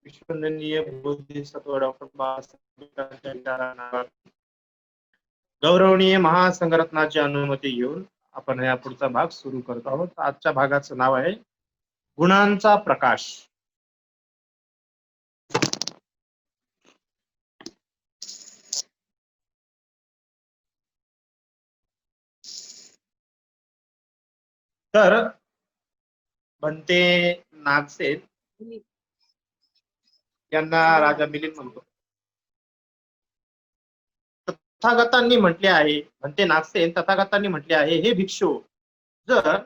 विश्ववंदनीय Bodhisattva doctor Babasaheb आंबेडकरांच्या विचारांना गौरवनीय महासंघरत्नाची अनुमती घेऊन आपण या पुढचा भाग सुरू करत आहोत. आजच्या भागाचं नाव आहे गुणांचा प्रकाश. तर बनते नागसेन यांना राजा मिलिंद म्हणतो. तथागतांनी म्हटले आहे, म्हणते नागसेन, तथागतांनी म्हटले आहे, हे भिक्षू, जर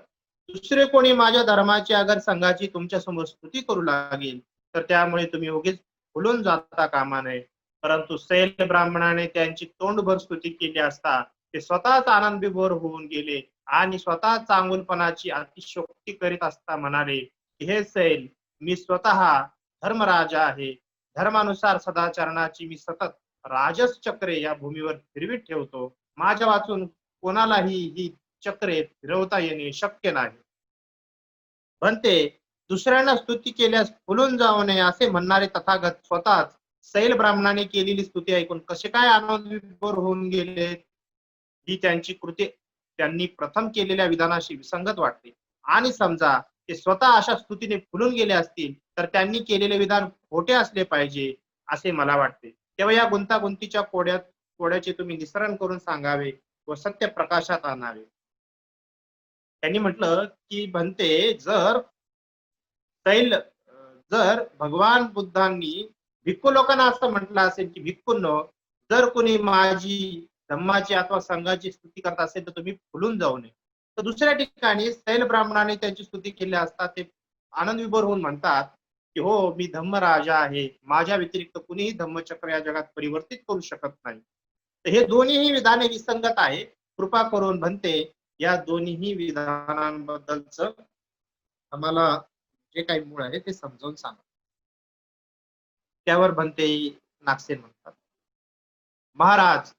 दुसरे कोणी माझ्या धर्माची अगर संघाची तुमच्या समोर स्तुती करू लागेल तर त्यामुळे तुम्ही उगीच भुलून जाता कामा नये. परंतु सैल ब्राह्मणाने त्यांची तोंडभर स्तुती केली असता ते स्वतःच आनंदविभोर होऊन गेले आणि स्वतः चांगुलपणाची अतिशयोक्ती करीत असता म्हणाले, हे सैल, मी स्वतः धर्मराजा आहे. धर्मानुसार सदाचरणाची मी सतत राजस चक्रे या भूमीवर फिरवीत ठेवतो. माझ्या वाचून कोणालाही ही चक्रे फिरवता येणे शक्य नाही. म्हणते दुसऱ्यांना स्तुती केल्यास फुलून जाऊ नये असे म्हणणारे तथागत स्वतःच सैल ब्राह्मणाने केलेली स्तुती ऐकून कसे काय आनंदविभोर होऊन गेले. ही त्यांची कृती त्यांनी प्रथम केलेल्या विधानाशी विसंगत वाटते. आणि समजा ते स्वतः अशा स्तुतीने फुलून गेले असतील तर त्यांनी केलेले विधान खोटे असले पाहिजे असे मला वाटते. तेव्हा या गुंतागुंतीच्या कोड्याचे तुम्ही निस्सरण करून सांगावे व सत्य प्रकाशात आणावे. त्यांनी म्हटलं की म्हणते जर भगवान बुद्धांनी भिक्खू लोकांना असं म्हटलं असेल की भिक्खूंनो, जर कोणी माझी धम्माची अथवा संघाची स्तुती करत असेल तर तुम्ही फुलून जाऊ नये. तर दुसऱ्या ठिकाणी सैल ब्राह्मणाने त्यांची स्तुती केली असता ते आनंद विभोर होऊन म्हणतात की हो, मी धम्मराजा आहे, माझ्या व्यतिरिक्त कुणीही धम्मचक्र या जगात परिवर्तित करू शकत नाही. तर हे दोन्हीही विधाने विसंगत आहे. कृपा करून म्हणते या दोन्ही विधानांबद्दलच आम्हाला जे काही मूळ आहे ते समजावून सांगा. त्यावर बनते नागसेन म्हणतात, महाराज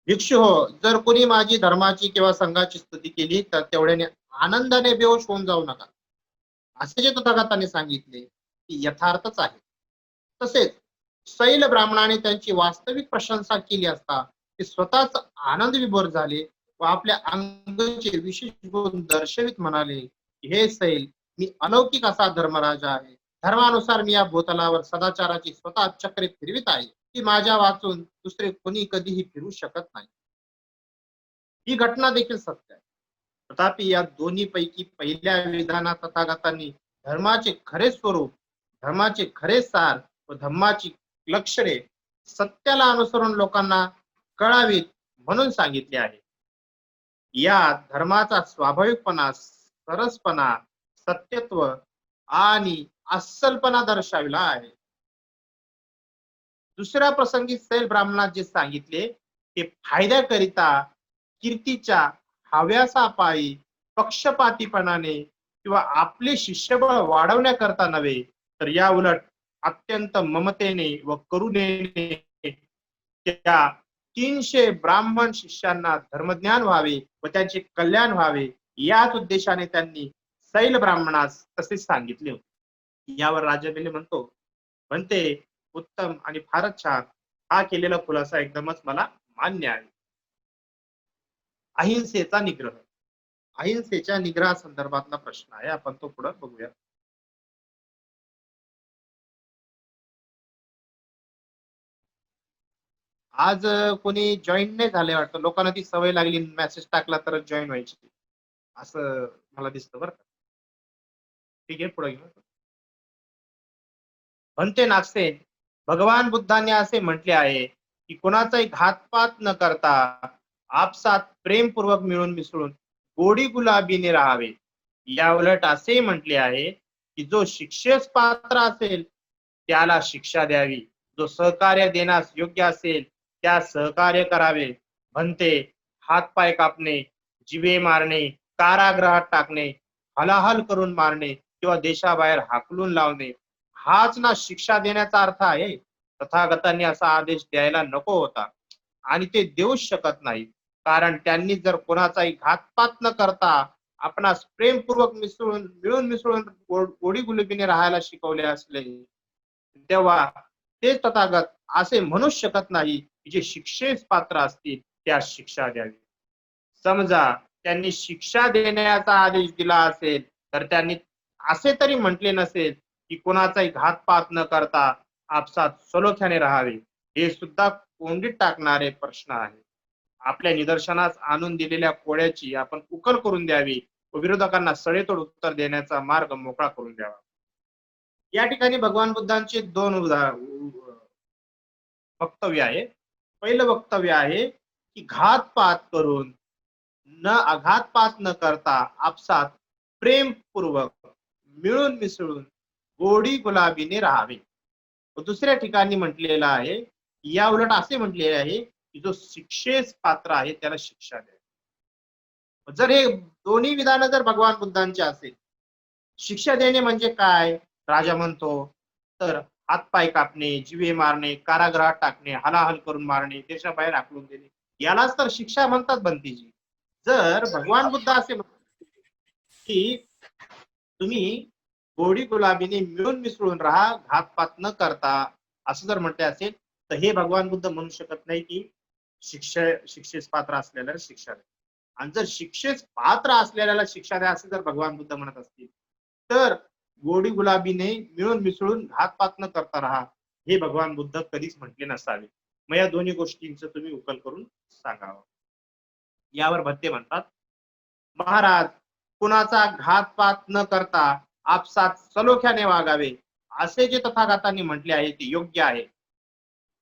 भिक्षू हो, जर कोणी माझी धर्माची किंवा संघाची स्तुती केली तर तेवढ्याने आनंदाने बेहोश होऊन जाऊ नका. असे जे तथागतांनी सांगितले ती यथार्थच आहे. तसेच सैल ब्राह्मणाने त्यांची वास्तविक प्रशंसा केली असता ते स्वतःच आनंद विभोर झाले व आपल्या अंगाचे विशेष गुण दर्शवित म्हणाले, हे सैल, मी अलौकिक असा धर्मराजा आहे. धर्मानुसार मी या भूतलावर सदाचाराची स्वतः चक्रे फिरवित आहे, की माझ्या वाचून दुसरे कोणी कधीही फिरू शकत नाही. ही घटना देखील सत्य आहे. तथापि या दोन्ही पैकी पहिल्या विधानात तथागतांनी धर्माचे खरे स्वरूप, धर्माचे खरे सार व धर्माची लक्षणे सत्याला अनुसरून लोकांना कळावीत म्हणून सांगितले आहे. यात धर्माचा स्वाभाविकपणा, सरसपणा, सत्यत्व आणि अस्सलपणा दर्शविला आहे. दुसऱ्या प्रसंगी सैल ब्राह्मणात जे सांगितले ते फायद्याकरिता, कीर्तीच्या हव्यासापायी, पक्षपातीपणाने किंवा आपले शिष्यबळ वाढवण्याकरता नव्हे, तर या उलट अत्यंत ममतेने व करुणेने त्या 300 ब्राह्मण शिष्यांना धर्मज्ञान व्हावे व त्यांचे कल्याण व्हावे याच उद्देशाने त्यांनी सैल ब्राह्मणास तसेच सांगितले होते. यावर राजा म्हणते उत्तम आणि फारच छान. हा केलेला खुलासा एकदमच मला मान्य आहे. अहिंसेचा निग्रह. अहिंसेच्या निग्रहा संदर्भातला प्रश्न आहे, आपण तो पुढे बघूया. आज कोणी जॉईन नाही झाले वाटतं. लोकांना ती सवय लागली, मेसेज टाकला तर जॉईन व्हायची असं मला दिसतं बरं का. ठीक आहे, पुढे घेऊ. म्हणते नागसेन, भगवान बुद्धांनी असे म्हटले आहे की कोणाचाही घातपात न करता आपसात प्रेमपूर्वक मिळून मिसळून गोडी गुलाबीने राहावे. या उलट असे म्हटले आहे की जो शिक्षेस पात्र असेल त्याला शिक्षा द्यावी, जो सहकार्य देण्यास योग्य असेल त्या सहकार्य करावे. म्हणते हातपाय कापणे, जिवे मारणे, कारागृहात टाकणे, हलाहल करून मारणे किंवा देशाबाहेर हाकलून लावणे हाच ना शिक्षा देण्याचा अर्थ आहे. तथागतांनी असा आदेश द्यायला नको होता आणि ते देऊच शकत नाही, कारण त्यांनी जर कोणाचाही घातपात न करता आपणास प्रेमपूर्वक मिळून मिसळून गोडी गुलाबीने राहायला शिकवले असले तेव्हा ते तथागत असे म्हणूच शकत नाही की जे शिक्षेस पात्र असतील त्यास शिक्षा द्यावी. समजा त्यांनी शिक्षा देण्याचा आदेश दिला असेल तर त्यांनी असे तरी म्हटले नसेल की कोणाचाही घातपात न करता आपसात सलोख्याने राहावे. हे सुद्धा कोंडीत टाकणारे प्रश्न आहे. आपल्या निदर्शनास आणून दिलेल्या कोड्याची आपण उकल करून द्यावी व विरोधकांना सडेतोड उत्तर देण्याचा मार्ग मोकळा करून द्यावा. या ठिकाणी भगवान बुद्धांचे दोन वक्तव्य आहे. पहिलं वक्तव्य आहे की घातपात करून न आघातपात न करता आपसात प्रेमपूर्वक मिळून मिसळून गोडी गुलाबीने राहावे. दुसऱ्या ठिकाणी म्हटलेलं आहे, या उलट असे म्हटलेले आहे की जो शिक्षेस पात्र आहे त्याला शिक्षा द्या. जर हे दोन्ही विधानं जर भगवान बुद्धांची असेल, शिक्षा देणे म्हणजे काय? राजा म्हणतो तर हातपाय कापणे, जीवे मारणे, कारागृहात टाकणे, हलाहल करून मारणे, देशाबाहेर हाकलून देणे, यालाच तर शिक्षा म्हणतात बनतेजी. जर भगवान बुद्ध असे म्हणतात की तुम्ही गोडी गुलाबीने मिळून मिसळून राहा, घातपात न करता, असं जर म्हटले असेल तर हे भगवान बुद्ध म्हणू शकत नाही की शिक्षेस पात्र असलेल्याला शिक्षा द्या. आणि जर शिक्षेस पात्र असलेल्याला शिक्षा द्या असं जर भगवान बुद्ध म्हणत असतील तर गोडी गुलाबीने मिळून मिसळून घातपात न करता राहा हे भगवान बुद्ध कधीच म्हटले नसावे. मग या दोन्ही गोष्टींचं तुम्ही उकल करून सांगावं. यावर भत्ते म्हणतात, महाराज, कुणाचा घातपात न करता आपसात सलोख्याने वागावे असे जे तथागतांनी म्हटले आहे ते योग्य आहे.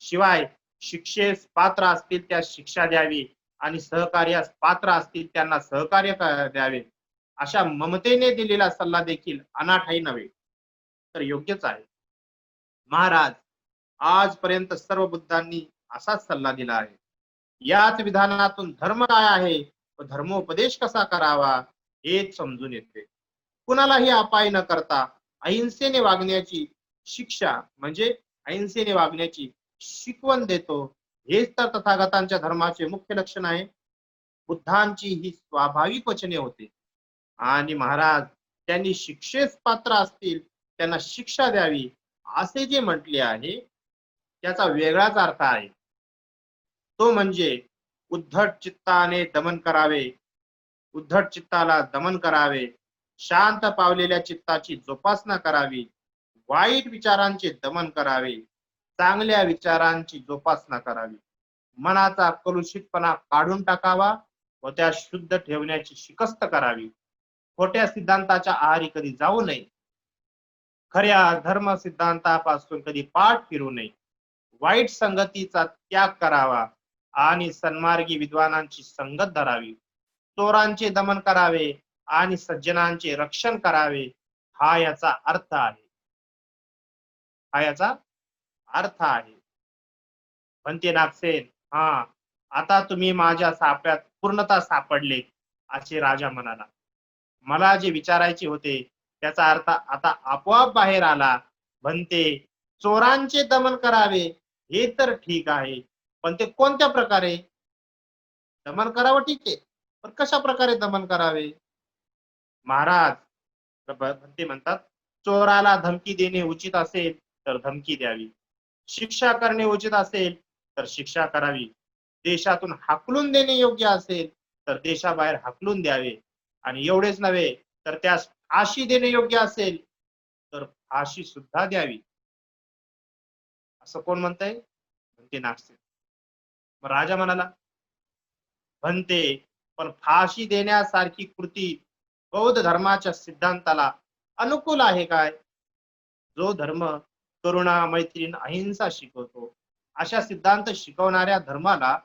शिवाय शिक्षेस पात्र असतील त्यास शिक्षा द्यावी आणि सहकार्यास पात्र असतील त्यांना सहकार्य द्यावे अशा ममतेने दिलेला सल्ला देखील अनाठाई नव्हे तर योग्यच आहे. महाराज, आजपर्यंत सर्व बुद्धांनी असाच सल्ला दिला आहे. याच विधानातून धर्म काय आहे व धर्मोपदेश कसा करावा हेच समजून येते. कुणालाही अपाय न करता अहिंसेने वागण्याची शिक्षा म्हणजे अहिंसेने वागण्याची शिकवण देतो. हेच तर तथागतांच्या धर्माचे मुख्य लक्षण आहे. बुद्धांची ही स्वाभाविक वचने होते. आणि महाराज, त्यांनी शिक्षेस पात्र असतील त्यांना शिक्षा द्यावी असे जे म्हटले आहे त्याचा वेगळाच अर्थ आहे. तो म्हणजे उद्धट चित्ताने दमन करावे, उद्धट चित्ताला दमन करावे, शांत पावलेल्या चित्ताची जोपासना करावी, वाईट विचारांचे दमन करावे, चांगल्या विचारांची जोपासना करावी, मनाचा कलुषितपणा काढून टाकावा व त्या शुद्ध ठेवण्याची शिकस्त करावी, खोट्या सिद्धांताच्या आहारी कधी जाऊ नये, खऱ्या धर्म सिद्धांतापासून कधी पाठ फिरू नये, वाईट संगतीचा त्याग करावा आणि सन्मार्गी विद्वानांची संगत धरावी, चोरांचे दमन करावे आणि सज्जनांचे रक्षण करावे, हा याचा अर्थ आहे. हा याचा अर्थ आहे. म्हणते नागसेन, हा, आता तुम्ही माझ्या सापळ्यात पूर्णतः सापडले असे राजा म्हणाला. मला जे विचारायचे होते त्याचा अर्थ आता आपोआप बाहेर आला. म्हणते, चोरांचे दमन करावे हे तर ठीक आहे, पण ते कोणत्या प्रकारे दमन करावं? ठीक आहे, पण कशा प्रकारे दमन करावे? महाराज, ते म्हणतात, चोराला धमकी देणे उचित असेल तर धमकी द्यावी, शिक्षा करणे उचित असेल तर शिक्षा करावी, देशातून हाकलून देणे योग्य असेल तर देशाबाहेर हाकलून द्यावे, आणि एवढेच नव्हे तर त्यास फाशी देणे योग्य असेल तर फाशी सुद्धा द्यावी. असं कोण म्हणतंय? म्हणते नागसेन. मग राजा म्हणाला, म्हणते, पण फाशी देण्यासारखी कृती बौद्ध धर्माच्या सिद्धांताला अनुकूल आहे काय? जो धर्म करुणा, मैत्रीण, अहिंसा शिकवतो अशा सिद्धांत शिकवणाऱ्या धर्माला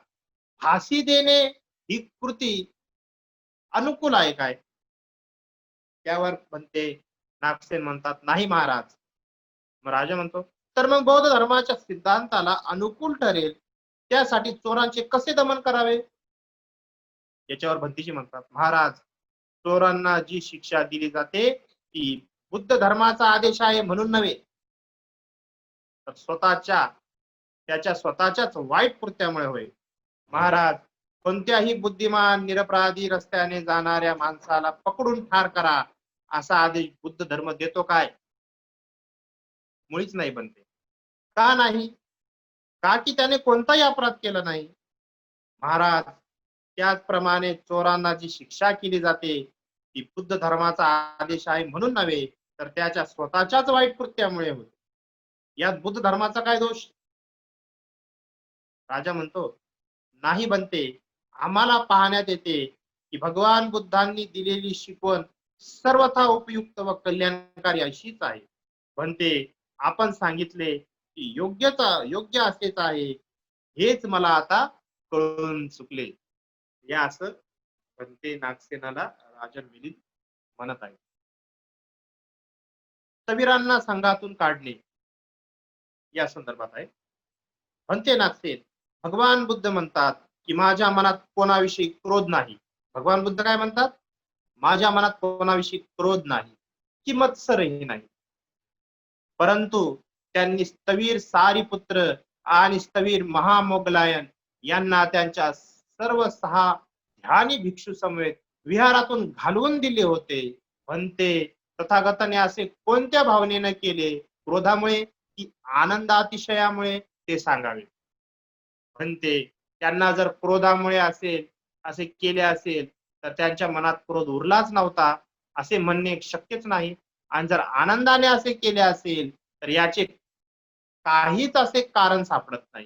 फाशी देणे ही कृती अनुकूल आहे काय? त्यावर म्हणते नागसेन म्हणतात, नाही महाराज. मग राजा म्हणतो, तर मग बौद्ध धर्माच्या सिद्धांताला अनुकूल ठरेल त्यासाठी चोरांचे कसे दमन करावे? याच्यावर भंतीजी म्हणतात, महाराज, चोरांना जी शिक्षा दिली जाते ती बुद्ध धर्माचा आदेश आहे म्हणून नव्हे, तर त्याच्या स्वतःच्याच वाईट कृत्यामुळे होय. महाराज, कोणत्याही बुद्धिमान निरपराधी रस्त्याने जाणाऱ्या माणसाला पकडून ठार करा असा आदेश बुद्ध धर्म देतो काय? मुळीच नाही बनते. का नाही? का की त्याने कोणताही अपराध केला नाही. महाराज, त्याचप्रमाणे चोरांना जी शिक्षा केली जाते ती बुद्ध धर्माचा आदेश आहे म्हणून नव्हे, तर त्याच्या स्वतःच्याच वाईट कृत्यामुळे होते. यात बुद्ध धर्माचा काय दोष? राजा म्हणतो, नाही बनते. आम्हाला पाहण्यात येते की भगवान बुद्धांनी दिलेली शिकवण सर्वथा उपयुक्त व कल्याणकारी अशीच आहे. बनते, आपण सांगितले की योग्य असेच आहे, हेच मला आता कळून चुकले. या असं बनते नागसेनाला राजा मिलिंद म्हणत आहे. तविरांना संघातून काढणे या संदर्भात आहे. म्हणते नागसेन, भगवान बुद्ध म्हणतात की माझ्या मनात कोणाविषयी क्रोध नाही. भगवान बुद्ध काय म्हणतात? माझ्या मनात कोणाविषयी क्रोध नाही, की मत्सरही नाही. परंतु त्यांनी स्थवीर सारीपुत्र आणि स्थवीर महामोगलायन यांना त्यांच्या सर्व 6 ध्यानी भिक्षू समवेत विहारातून घालवून दिले होते. म्हणते, तथागताने असे कोणत्या भावनेने केले? क्रोधामुळे की आनंदातिशयामुळे? ते सांगावे. म्हणते, त्यांना जर क्रोधामुळे असे केले असेल तर त्यांच्या मनात क्रोध उरलाच नव्हता असे म्हणणे शक्यच नाही. आणि जर आनंदाने असे केले असेल तर याचे काहीच असे कारण सापडत नाही.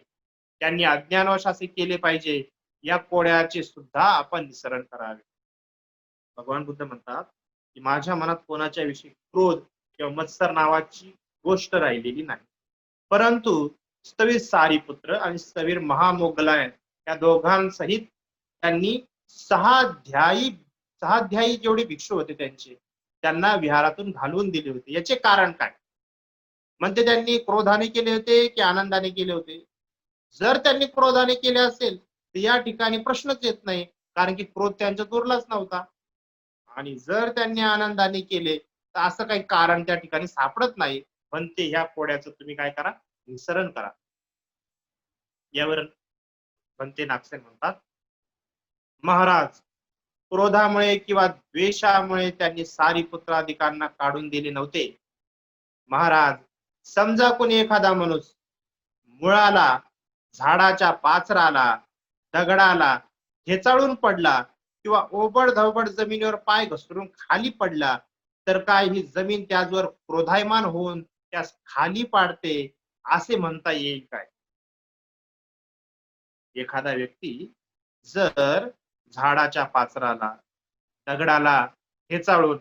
त्यांनी अज्ञानवश असे केले पाहिजे. या कोड्याचे सुद्धा आपण निसरण करावे. भगवान बुद्ध म्हणतात की माझ्या मनात कोणाच्या विषयी क्रोध किंवा मत्सर नावाची गोष्ट राहिलेली नाही. परंतु स्थवीर सारीपुत्र आणि स्थवीर महामोगलायन या दोघांसहित त्यांनी 6 अध्यायी जेवढे भिक्षू होते त्यांना विहारातून घालवून दिले होते. याचे कारण काय? म्हणजे त्यांनी क्रोधाने केले होते की आनंदाने केले होते? जर त्यांनी क्रोधाने केले असेल तर या ठिकाणी प्रश्नच येत नाही, कारण की क्रोध त्यांच्यात उरलाच नव्हता. आणि जर त्यांनी आनंदाने केले तर असं काही कारण त्या ठिकाणी सापडत नाही. म्हणते ह्या कोड्याचं तुम्ही काय करा? निसरण करा. यावर बनते नागसेन म्हणतात, महाराज, क्रोधामुळे किंवा द्वेषामुळे त्यांनी सारीपुत्रादिकांना काढून दिले नव्हते. महाराज, समजा कोणी एखादा माणूस मुळाला, झाडाच्या पाचराला, दगडाला ठेचाळून पडला किंवा ओबड धवबड जमिनीवर पाय घसरून खाली पडला तर काय ही जमीन त्याचवर क्रोधायमान होऊन त्यास खाली पाडते असे म्हणता येईल काय? एखादा व्यक्ती जर झाडाच्या पाचराला, दगडाला ठेचाळून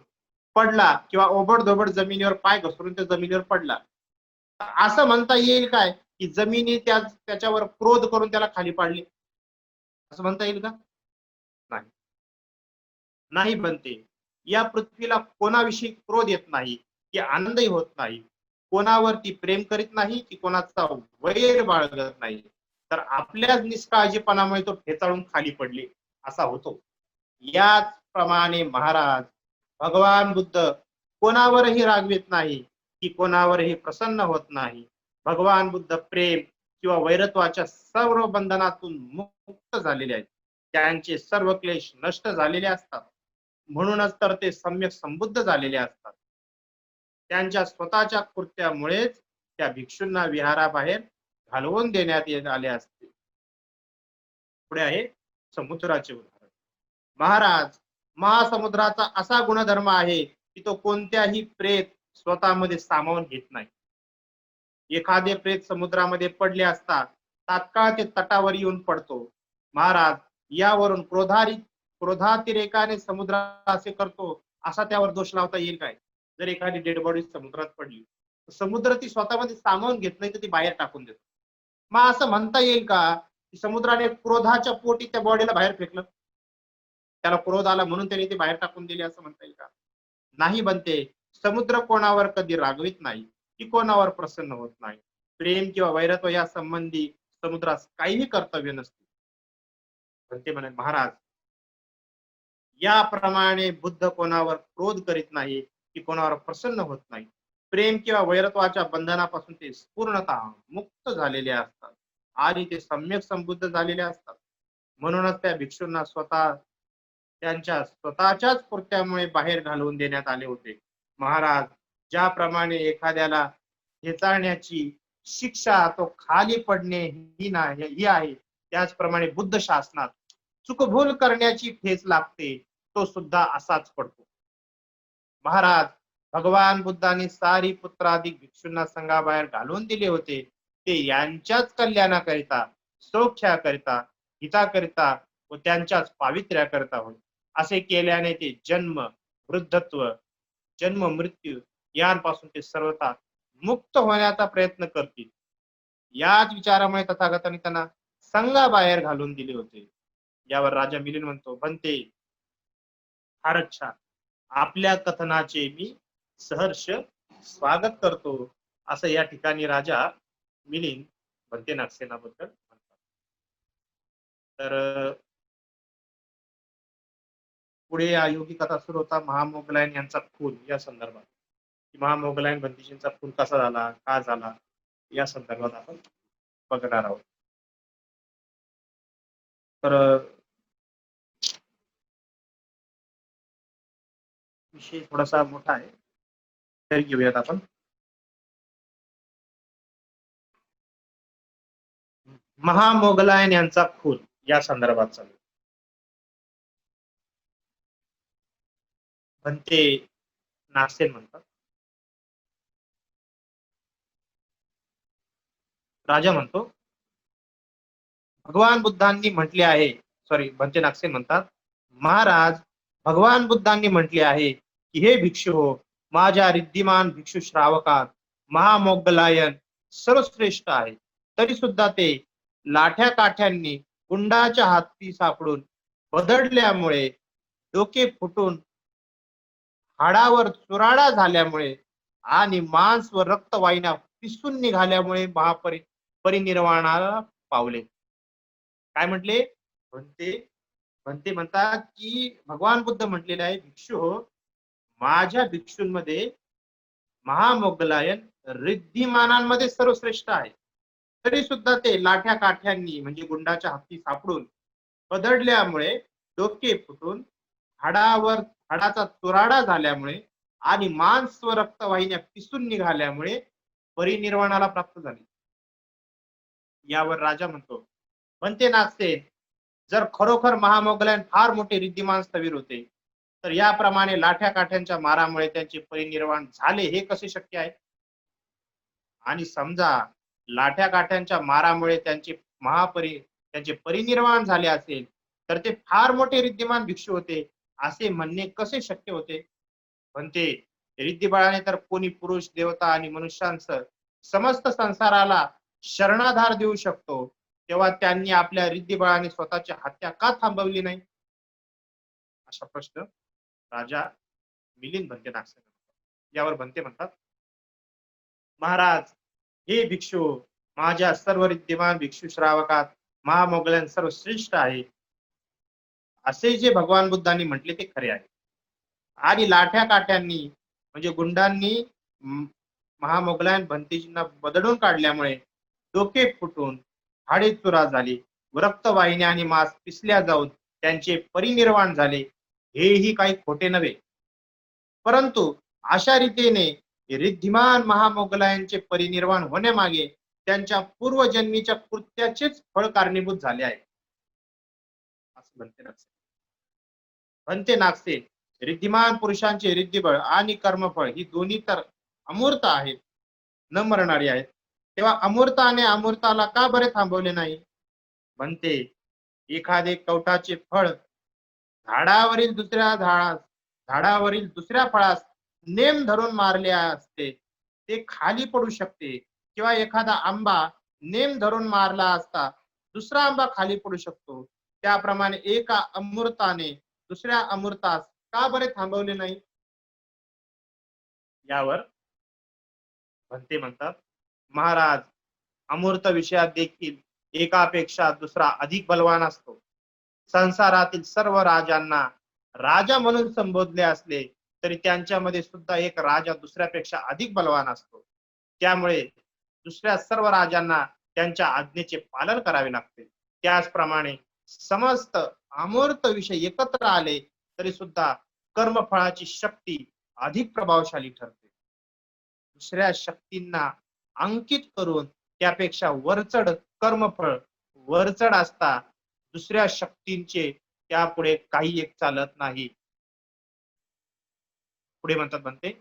पडला किंवा ओबड-धोबड जमिनीवर पाय घसरून त्या जमिनीवर पडला, असं म्हणता येईल काय की जमिनी त्याच्यावर क्रोध करून त्याला खाली पाडली? असं म्हणता येईल का? नाही. नाही बनते. या पृथ्वीला कोणाविषयी क्रोध येत नाही, की आनंदही होत नाही. कोणावरती प्रेम करीत नाही, की कोणाचा वैर बाळगत नाही. तर आपल्याच निष्काळजीपणामुळे तो ठेचाळून खाली पडले असा होतो. याचप्रमाणे महाराज, भगवान बुद्ध कोणावरही रागवीत नाही, की कोणावरही प्रसन्न होत नाही. भगवान बुद्ध प्रेम किंवा वैरत्वाच्या सर्व बंधनातून मुक्त झालेले आहेत. त्यांचे सर्व क्लेश नष्ट झालेले असतात. म्हणूनच तर ते सम्यक संबुद्ध झालेले असतात. त्यांच्या स्वतःच्या कृत्यामुळेच त्या भिक्षूंना विहाराबाहेर घालवून देण्यात आले असते. पुढे आहे समुद्राचे उदाहरण. महाराज, महासमुद्राचा असा गुणधर्म आहे की तो कोणत्याही प्रेत स्वतःमध्ये सामावून घेत नाही. एखादे प्रेत समुद्रामध्ये पडले असता तात्काळ ते तटावर येऊन पडतो. महाराज, यावरून क्रोधातिरेकाने समुद्र असे करतो असा त्यावर दोष लावता येईल काय? जर एखादी डेड बॉडी समुद्रात पडली तर समुद्र ती स्वतःमध्ये सामावून घेत नाही तर ती बाहेर टाकून देतो. मग असं म्हणता येईल का की समुद्राने क्रोधाच्या पोटी त्या बॉडीला बाहेर फेकलं, त्याला क्रोध आला म्हणून त्याने ते बाहेर टाकून दिले असं म्हणता येईल का? नाही बनते. समुद्र कोणावर कधी रागवित नाही की कोणावर प्रसन्न होत नाही. प्रेम किंवा वैरत्व या संबंधी समुद्रास काहीही कर्तव्य नसते. म्हणते म्हणे, महाराज, याप्रमाणे बुद्ध कोणावर क्रोध करीत नाही की कोणावर प्रसन्न होत नाही. प्रेम किंवा वैरत्वाच्या बंधनापासून ते पूर्णतः मुक्त झालेले असतात आणि ते सम्यक संबुद्ध झालेले असतात. म्हणूनच त्या भिक्षूंना त्यांच्या स्वतःच्याच कृत्यामुळे बाहेर घालवून देण्यात आले होते. महाराज, ज्याप्रमाणे एखाद्याला ठेचाळण्याची शिक्षा तो खाली पडणे ही आहे. त्याचप्रमाणे बुद्ध शासनात चुकभूल करण्याची ठेच लागते, तो सुद्धा असाच पडतो. महाराज, भगवान बुद्धांनी सारी पुत्राधिक भिक्षूंना संघाबाहेर घालून दिले होते, ते यांच्याच कल्याणाकरिता, सौख्याकरिता, हिताकरिता व त्यांच्याच पावित्र्याकरिता होय. असे केल्याने ते वृद्धत्व, जन्म मृत्यू यांपासून ते सर्वथा मुक्त होण्याचा प्रयत्न करतील. याच विचारामुळे तथागतांनी त्यांना संघाबाहेर घालून दिले होते. यावर राजा मिलिंद म्हणतो, बनते, फारच छान. आपल्या कथनाचे मी सहर्ष स्वागत करतो, असं या ठिकाणी राजा मिलिंद बनते नागसेनाबद्दल म्हणतात. तर पुढे अयोगी कथा सुरू होता महामोगलायन यांचा खून या संदर्भात. महामोगलायन बंदिशींचा खून कसा झाला, का झाला, या संदर्भात आपण बघणार आहोत. तर विषय थोडासा मोठा आहे, तरी घेऊयात आपण. महामोगलायन यांचा खून या संदर्भात चालू. बनते नागसेन म्हणतात. राजा म्हणतो, भगवान बुद्धांनी म्हटले आहे, बनते नागसेन म्हणतात, महाराज, भगवान बुद्धांनी म्हटले आहे की हे भिक्षू हो, माझ्या रिद्धिमान भिक्षू श्रावकात महामोगलायन सर्वश्रेष्ठ आहे. तरी सुद्धा ते लाठ्या काठ्यांनी गुंडाच्या हाती सापडून बदडल्यामुळे, डोके फुटून हाडावर चुराडा झाल्यामुळे आणि मांस व रक्तवाहिन्या पिसून निघाल्यामुळे परिनिर्वाणाला पावले. काय म्हटले? म्हणते म्हणतात की भगवान बुद्ध म्हटलेले आहे, भिक्षू हो, माझ्या भिक्षूंमध्ये महामोगलायन रिद्धिमानांमध्ये सर्वश्रेष्ठ आहे. तरी सुद्धा ते लाठ्या काठ्यांनी म्हणजे गुंडाच्या हाती सापडून बदडल्यामुळे, डोके फुटून हाडाचा चुराडा झाल्यामुळे आणि मांस व रक्तवाहिन्या पिसून निघाल्यामुळे परिनिर्वाणाला प्राप्त झाले. यावर राजा म्हणतो, बनते नागसेन, जर खरोखर महामोगलायन फार मोठे रिद्धिमान स्थवीर होते, तर याप्रमाणे लाठ्या काठ्यांच्या मारामुळे त्यांचे परिनिर्वाण झाले हे कसे शक्य आहे? आणि समजा लाठ्या काठ्यांच्या मारामुळे त्यांचे परिनिर्वाण झाले असेल, तर ते फार मोठे रिद्धिमान भिक्षू होते असे म्हणणे कसे शक्य होते? म्हणते, रिद्धिबळाने तर कोणी पुरुष, देवता आणि मनुष्यांसह समस्त संसाराला शरणाधार देऊ शकतो, तेव्हा त्यांनी आपल्या रिद्धिबळाने स्वतःची हत्या का थांबवली नाही? असा प्रश्न राजा मिलिंद बनते नागसेन. यावर बनते म्हणतात, महाराज, हे भिक्षू, माझ्या सर्व रिद्धिमान भिक्षू श्रावकात महामोगलायन सर्वश्रेष्ठ आहे, असे जे भगवान बुद्धांनी म्हटले ते खरे आहे. आणि लाठ्या काठ्यांनी म्हणजे गुंडांनी महामोगलायन भंतेजींना बदडून काढल्यामुळे डोके फुटून हाडे चुरा झाली, रक्तवाहिन्या आणि मांस पिसल्या जाऊन त्यांचे परिनिर्वाण झाले, हेही काही खोटे नव्हे. परंतु अशा रीतीने रिद्धिमान महामोगलायांचे परिनिर्वाण होण्यामागे त्यांच्या पूर्वजन्मीच्या कृत्याचेच फळ कारणीभूत झाले आहे, असं म्हणते नागसेन. रिद्धिमान पुरुषांचे रिद्धिबळ आणि कर्मफळ ही दोन्ही तर अमूर्त आहेत, न मरणारी आहेत. तेव्हा अमूर्ताने अमूर्ताला का बरे थांबवले नाही? म्हणते, एखादे कवटाचे फळ झाडावरील दुसऱ्या फळास नेम धरून मारले असते, ते खाली पडू शकते, किंवा एखादा आंबा नेम धरून मारला असता दुसरा आंबा खाली पडू शकतो. त्याप्रमाणे एका अमूर्ताने दुसऱ्या अमूर्तास का बरे थांबवले नाही? यावर म्हणते म्हणतात, महाराज, अमूर्त विषयात देखील एकापेक्षा दुसरा अधिक बलवान असतो. संसारातील सर्व राजांना राजा म्हणून संबोधले असले तरी त्यांच्यामध्ये सुद्धा एक राजा दुसऱ्यापेक्षा अधिक बलवान असतो. त्यामुळे दुसऱ्या सर्व राजांना त्यांच्या आज्ञेचे पालन करावे लागते. त्याचप्रमाणे समस्त अमूर्त विषय एकत्र आले तरी सुद्धा कर्मफळाची शक्ती अधिक प्रभावशाली ठरते. दुसऱ्या शक्तींना अंकित करून त्यापेक्षा वरचढ कर्मफळ वरचढ असता दुसऱ्या शक्तींचे त्यापुढे काही एक चालत नाही. पुढे म्हणते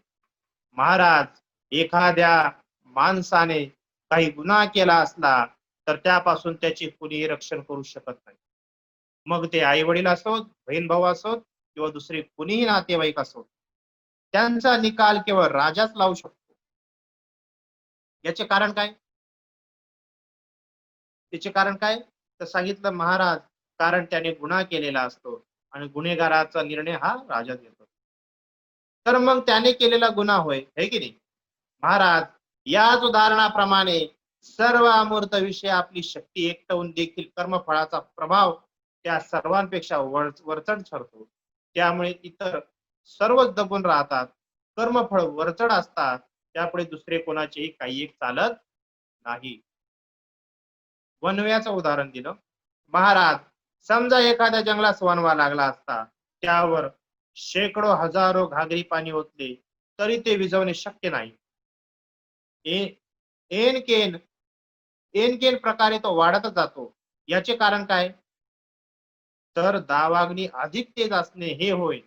महाराज, एखाद्या माणसाने काही गुन्हा केला असला तर त्यापासून त्याचे कुणीही रक्षण करू शकत नाही. मग ते आई वडील असोत, बहीण भाऊ असोत किंवा दुसरे कुणीही नातेवाईक असोत, त्यांचा निकाल केवळ राजाच लावू शकतो. याचे कारण काय? त्याचे कारण काय तर सांगितलं महाराज, कारण त्याने गुन्हा केलेला असतो आणि गुन्हेगाराचा निर्णय हा राजा घेतो. तर मग त्याने केलेला गुन्हा होय, है की नाही महाराज? याच उदाहरणाप्रमाणे सर्व अमूर्त विषय आपली शक्ती एकटवून देखील कर्मफळाचा प्रभाव त्या सर्वांपेक्षा वरचढ ठरतो. त्यामुळे इतर सर्वच दबून राहतात. कर्मफळ वरचढ असतात, त्यापुढे दुसरे कोणाचेही काही एक चालत नाही. वनव्याचं उदाहरण दिलं. महाराज, समजा एखाद्या जंगलात वणवा लागला असता, त्यावर शेकडो हजारो घागरी पाणी ओतले तरी ते विझवणे शक्य नाही. एनकेन प्रकारे तो वाढतच जातो. याचे कारण काय? तर दावाग्नी अधिक तेज असणे हे होय.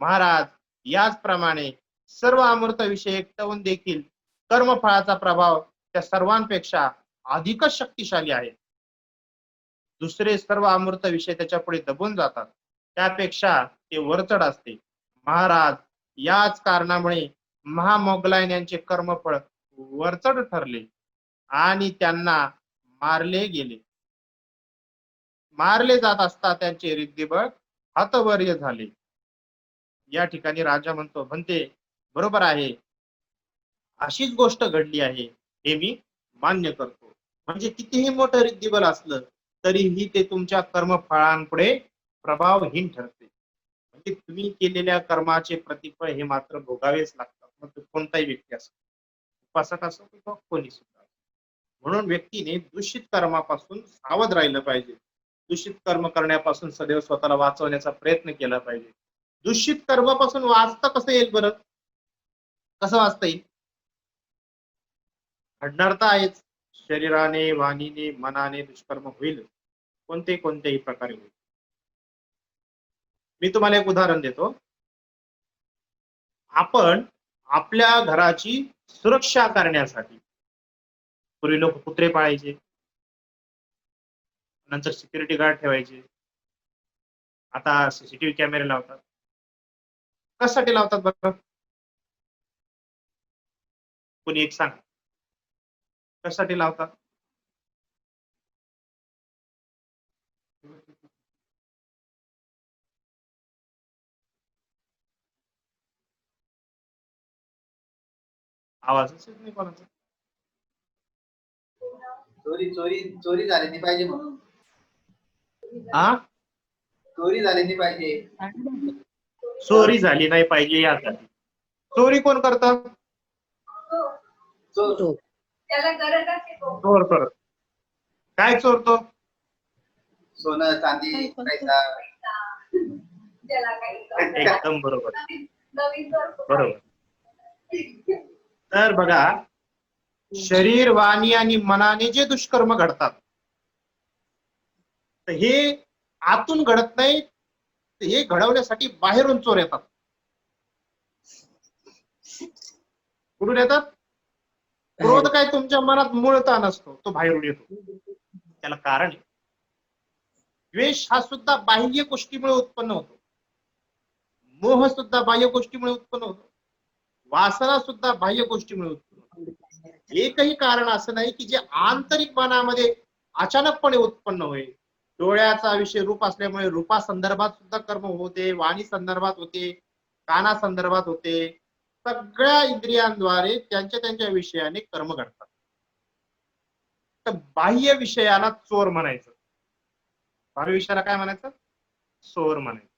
महाराज, याचप्रमाणे सर्व अमूर्त विषय एकटवून देखील कर्मफळाचा प्रभाव त्या सर्वांपेक्षा अधिकच शक्तिशाली आहे. दुसरे सर्व अमूर्त विषय त्याच्या पुढे दबून जातात, त्यापेक्षा ते वरचढ असते. महाराज, याच कारणामुळे महामोगलायन यांचे कर्मफळ वरचढ ठरले आणि त्यांना मारले गेले. मारले जात असता त्यांचे रिद्धिबळ हतवर्य झाले. या ठिकाणी राजा म्हणते बरोबर आहे, अशीच गोष्ट घडली आहे, हे मी मान्य करतो. म्हणजे कितीही मोठं रिद्धिबल असलं तरीही ते तुमच्या कर्मफळांपुढे प्रभावहीन ठरते. म्हणजे तुम्ही केलेल्या कर्माचे प्रतिफळ हे मात्र भोगावेच लागतात, मग तो कोणताही व्यक्ती असो, उपासक असो किंवा कोणी सुद्धा. म्हणून व्यक्तीने दूषित कर्मापासून सावध राहिलं पाहिजे. दूषित कर्म करण्यापासून सदैव स्वतःला वाचवण्याचा प्रयत्न केला पाहिजे. दूषित कर्मापासून वाचता कसं येईल बरं? कसं वाचता येईल? घडणार तर आहेच, शरीराने, वाणीने, मनाने दुष्कर्म होईल, कोणत्याही प्रकारे होईल. मी तुम्हाला एक उदाहरण देतो. आपण आपल्या घराची सुरक्षा करण्यासाठी पूर्वी लोक कुत्रे पाळायचे, नंतर सिक्युरिटी गार्ड ठेवायचे, आता सीसीटीव्ही कॅमेरे लावतात. कशासाठी लावतात बरं? कोणी एक सांग, कशासाठी लावतात? आवाजच येत नाही कोणाचा. चोरी चोरी चोरी झाली नाही पाहिजे म्हणून. हा, चोरी झाली नाही पाहिजे. चोरी झाली नाही पाहिजे यासाठी. चोरी कोण करतात? चोर. चोर करत. काय चोरतो? सोनं, चांदी, पैसा. एकदम बरोबर. बरोबर. तर बघा, शरीर, वाणी आणि मनाने जे दुष्कर्म घडतात, तर हे आतून घडत नाही, हे घडवण्यासाठी बाहेरून चोर येतात. कुठून येतात? क्रोध काय तुमच्या मनात मूळता नसतो, तो बाहेरून येतो. त्याला कारण आहे. द्वेष हा सुद्धा बाह्य गोष्टीमुळे उत्पन्न होतो. मोह सुद्धा बाह्य गोष्टीमुळे उत्पन्न होतो. वासना सुद्धा बाह्य गोष्टीमुळे उत्पन्न होतो. एकही कारण असं नाही की जे आंतरिक मनामध्ये अचानकपणे उत्पन्न होईल. डोळ्याचा विषय रूप असल्यामुळे रूपा संदर्भात सुद्धा कर्म होते, वाणी संदर्भात होते, काना संदर्भात होते. सगळ्या इंद्रियांद्वारे त्यांच्या विषयाने कर्म घडतात. तर बाह्य विषयाला चोर म्हणायचं, बाह्य विषयाला काय म्हणायचं? चोर म्हणायचं.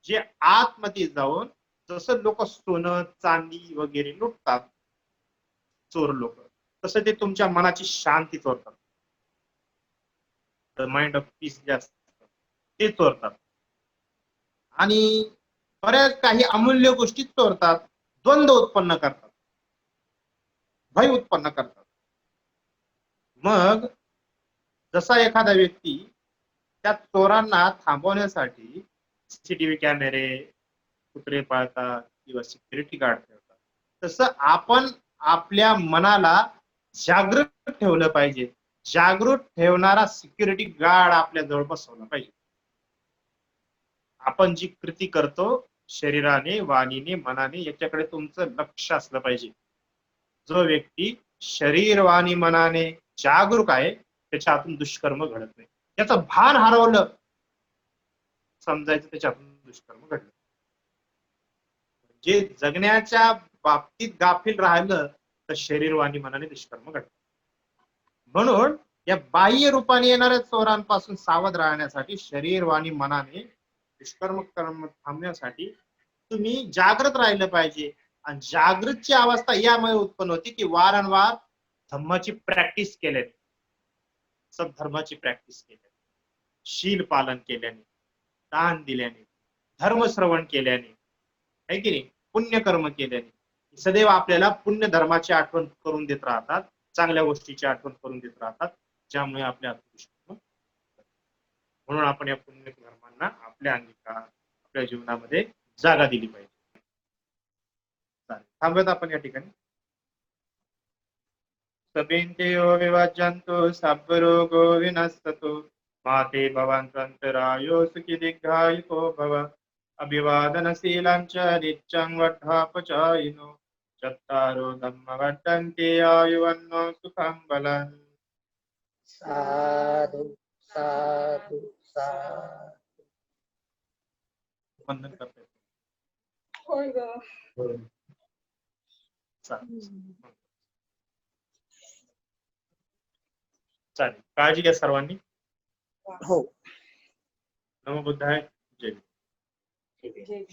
जे आतमध्ये जाऊन जसं लोक सोनं, चांदी वगैरे लुटतात चोर लोक, तसं ते तुमच्या मनाची शांती चोरतात. द माइंड ऑफ पीस जे असतं ते चोरतात. आणि बऱ्याच काही अमूल्य गोष्टी चोरतात, द्वंद्व उत्पन्न करतात, भय उत्पन्न करतात. मग जसा एखादा व्यक्ती त्या चोरांना थांबवण्यासाठी सीसीटीव्ही कॅमेरे, कुत्रे पाळतात किंवा सिक्युरिटी गार्ड ठेवतात, तसं आपण आपल्या मनाला जागृत ठेवलं पाहिजे. जागृत ठेवणारा सिक्युरिटी गार्ड आपल्या जवळ बसवला पाहिजे. आपण जी कृती करतो शरीराने, वाणीने, मनाने, याच्याकडे तुमचं लक्ष असलं पाहिजे. जो व्यक्ती शरीर, वाणी, मनाने जागरूक आहे त्याच्या हातून दुष्कर्म घडत नाही. त्याचं भान हरवलं समजायचं त्याच्या हातून दुष्कर्म घडलं. जे जगण्याच्या बाबतीत गाफील राहिलं तर शरीर, वाणी, मनाने दुष्कर्म घडतं. म्हणून या बाह्य रूपाने येणाऱ्या चोरांपासून सावध राहण्यासाठी शरीर, वाणी, मनाने दुष्कर्म कर्म थांबण्यासाठी तुम्ही जागृत राहिलं पाहिजे. आणि जागृतची अवस्था यामुळे उत्पन्न होती की वारंवार धम्माची प्रॅक्टिस केल्याने, सद्धर्माची प्रॅक्टिस केल्याने, शील पालन केल्याने, दान दिल्याने, धर्मश्रवण केल्याने, आहे की नाही, पुण्यकर्म केल्याने सदैव आपल्याला पुण्य धर्माची आठवण करून देत राहतात, चांगल्या गोष्टीची आठवण करून देत राहतात, ज्यामुळे आपल्या आत्मविश्वास. म्हणून आपण या पुण्य धर्मांना आपल्या अंगीकार, आपल्या जीवनामध्ये जागा दिली पाहिजे. थांबत आपण या ठिकाणी. सबिंतेयो विवाज्यंतो सर्वरोगो विनस्ततो माते भवन्तरायो सुखी दीर्घायुको भव अभिवादनशीलांच नित्यं वड्ढापचायिनो चत्तारो धम्मवर्धन्ते आयुवन्नो सुखं बलं. साधु साधु साधु. वंदन करते. होय ग. चालेल, काळजी घ्या सर्वांनी. हो. नमो बुद्धाय. जय. जय